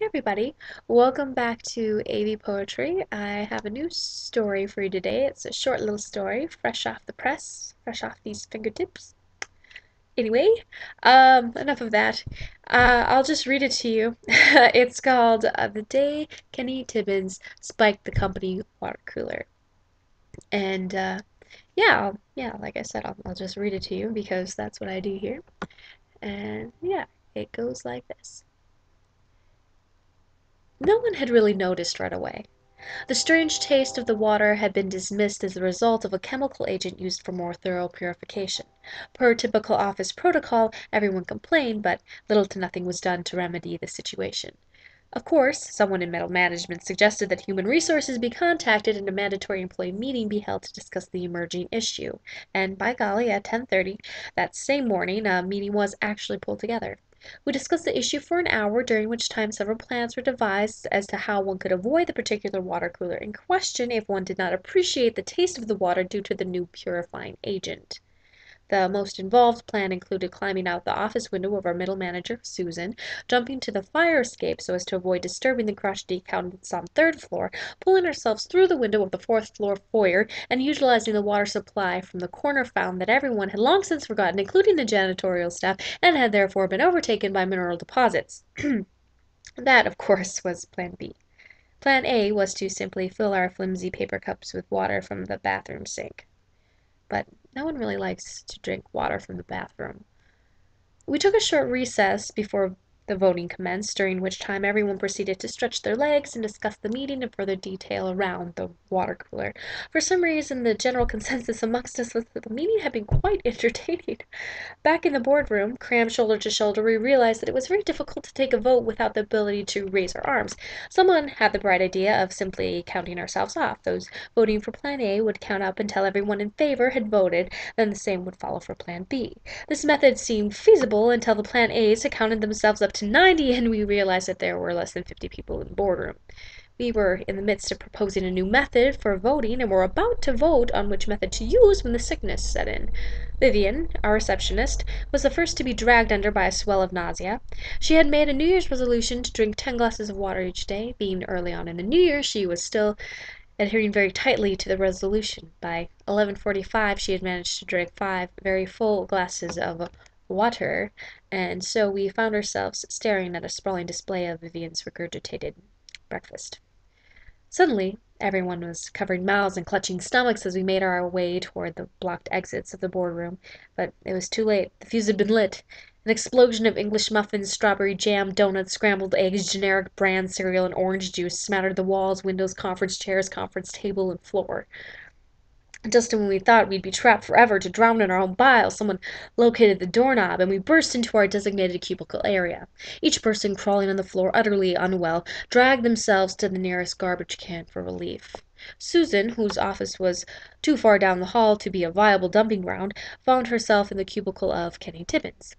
everybody, welcome back to AV Poetry. I have a new story for you today. It's a short little story, fresh off the press, fresh off these fingertips. Anyway, enough of that. I'll just read it to you. It's called The Day Kenny Tibbins Spiked the Company Water Cooler. And yeah, like I said, I'll just read it to you because that's what I do here. And yeah, it goes like this. No one had really noticed right away. The strange taste of the water had been dismissed as the result of a chemical agent used for more thorough purification. Per typical office protocol, everyone complained, but little to nothing was done to remedy the situation. Of course, someone in middle management suggested that human resources be contacted and a mandatory employee meeting be held to discuss the emerging issue. And by golly, at 10:30 that same morning, a meeting was actually pulled together. We discussed the issue for an hour, during which time several plans were devised as to how one could avoid the particular water cooler in question if one did not appreciate the taste of the water due to the new purifying agent. The most involved plan included climbing out the office window of our middle manager, Susan, jumping to the fire escape so as to avoid disturbing the crotchety accountants on the third floor, pulling ourselves through the window of the fourth floor foyer, and utilizing the water supply from the corner fountain that everyone had long since forgotten, including the janitorial staff, and had therefore been overtaken by mineral deposits. That, of course, was Plan B. Plan A was to simply fill our flimsy paper cups with water from the bathroom sink. But no one really likes to drink water from the bathroom. We took a short recess before the voting commenced, during which time everyone proceeded to stretch their legs and discuss the meeting in further detail around the water cooler. For some reason, the general consensus amongst us was that the meeting had been quite entertaining. Back in the boardroom, crammed shoulder to shoulder, we realized that it was very difficult to take a vote without the ability to raise our arms. Someone had the bright idea of simply counting ourselves off. Those voting for Plan A would count up until everyone in favor had voted, then the same would follow for Plan B. This method seemed feasible until the Plan A's had counted themselves up to 90 and we realized that there were less than 50 people in the boardroom. We were in the midst of proposing a new method for voting and were about to vote on which method to use when the sickness set in. Vivian, our receptionist, was the first to be dragged under by a swell of nausea. She had made a New Year's resolution to drink 10 glasses of water each day. Being early on in the New Year, she was still adhering very tightly to the resolution. By 11:45 she had managed to drink 5 very full glasses of water, and so we found ourselves staring at a sprawling display of Vivian's regurgitated breakfast. Suddenly, everyone was covering mouths and clutching stomachs as we made our way toward the blocked exits of the boardroom, but it was too late. The fuse had been lit. An explosion of English muffins, strawberry jam, donuts, scrambled eggs, generic brand cereal, and orange juice smattered the walls, windows, conference chairs, conference table, and floor. Just when we thought we'd be trapped forever to drown in our own bile, someone located the doorknob, and we burst into our designated cubicle area. Each person crawling on the floor, utterly unwell, dragged themselves to the nearest garbage can for relief. Susan, whose office was too far down the hall to be a viable dumping ground, found herself in the cubicle of Kenny Tibbins.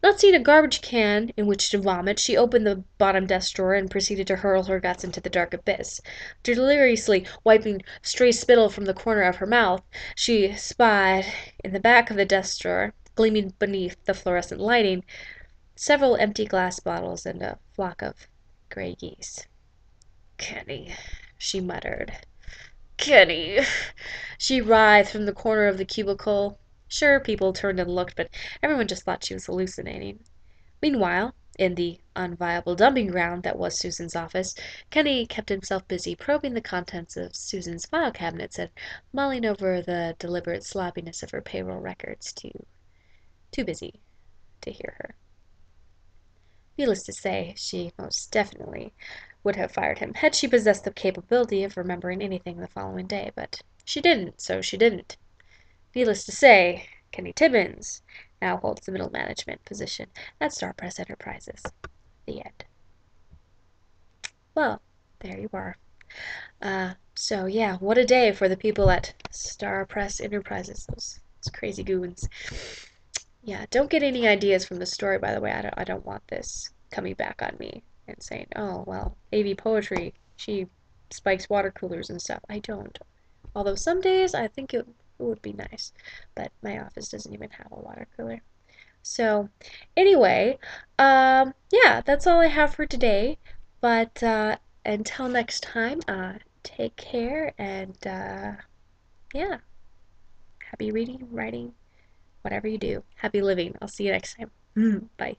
Not seeing a garbage can in which to vomit, she opened the bottom desk drawer and proceeded to hurl her guts into the dark abyss. Deliriously wiping stray spittle from the corner of her mouth, she spied, in the back of the desk drawer, gleaming beneath the fluorescent lighting, several empty glass bottles and a flock of gray geese. "Kenny," she muttered. "Kenny." She writhed from the corner of the cubicle. Sure, people turned and looked, but everyone just thought she was hallucinating. Meanwhile, in the unviable dumping ground that was Susan's office, Kenny kept himself busy probing the contents of Susan's file cabinets and mulling over the deliberate sloppiness of her payroll records, too busy to hear her. Needless to say, she most definitely would have fired him had she possessed the capability of remembering anything the following day, but she didn't, so she didn't. Needless to say, Kenny Tibbins now holds the middle management position at Star Press Enterprises. The end. Well, there you are. So yeah, what a day for the people at Star Press Enterprises, those crazy goons. Yeah, don't get any ideas from the story, by the way. I don't want this coming back on me and saying, oh, well, AV Poetry, she spikes water coolers and stuff. I don't. Although some days I think it would be nice, but my office doesn't even have a water cooler. So, anyway, yeah, that's all I have for today. But until next time, take care and yeah, happy reading, writing, whatever you do. Happy living. I'll see you next time. Bye.